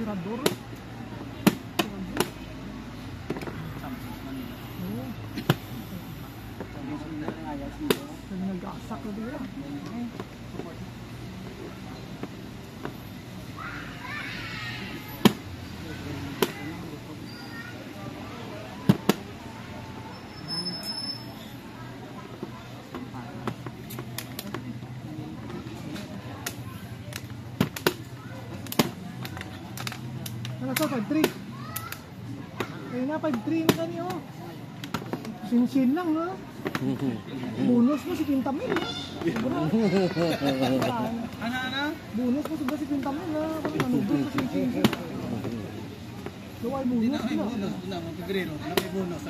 Tirador. Nag-asak na din yan. Ano sa 5-3? Ayun na, 5-3 na kanyo. Sin-sin lang, ha? Bonus mo si Quintamil, ha? Ano? Bonus mo si Quintamil, ha? Nanubos mo sin-sin. Luway bonus na.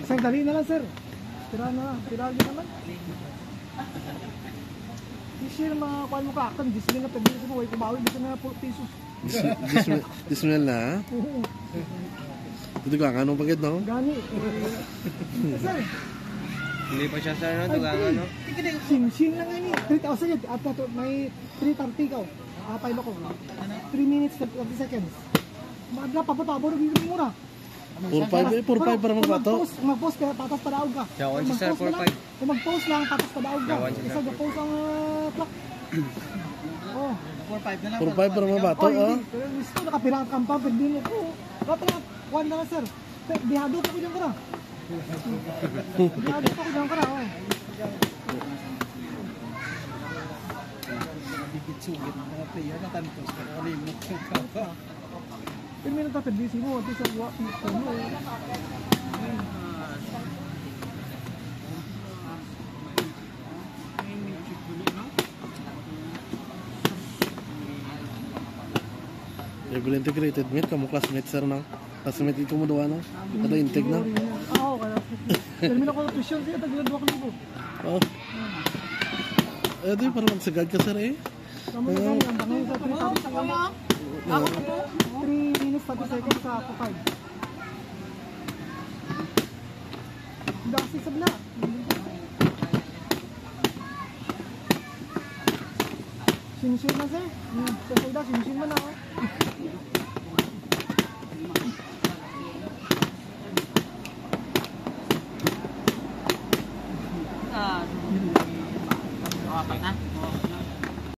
Sir, dali na lang, sir. Tira na lang. Tira nyo naman. Kasi yung mga kuhan mo kakang, 10 na pagbilis mo, huwag kumawi, dito na 4 pesos. 10 na? Oo. Ito ka, anong pagkit, no? Gani. Sir. Hindi pa siya, sir, no? Ano? Sin lang yan eh. 3,000 yan. At may 3:30 ka. Pilo ko. 3 minutes, 30 seconds. Madla, papatabo na dito mura. 4-5 para magbato. Mag-post ka, patas padaog ka. Yawan si sir, 4-5. Kung mag-post lang, patas padaog ka. Yawan si sir. Isa ga-post ang clock. Oh. 4-5 na lang. 4-5 para magbato, oh. Pero gusto, nakapirang kampa, pero din ako. Dapat na, 1 na lang, sir. Dihado pa ko dyan ka na. Dihado pa ko dyan ka na, oh. Bigit-sugit ng mga player na tantos. Nakalimot yung kapa. Pero may nagtapedisi mo, at sa buwa, pito mo. Regular integrated meet, kamu classmate sir na. Classmate ito mo doon, no? Kada intake na. Oo, kaya. Termino ko na presyon siya, taglan 2,000. Oo. Eh, di parang magsagad ka sir, eh. Kamu na gani, ang bangay sa 3 minutes 30 seconds sa ako 5. Dasi sa bla. Sinsin na sir. Sa sayda, sinsin mo na ako. Apat na? Oo.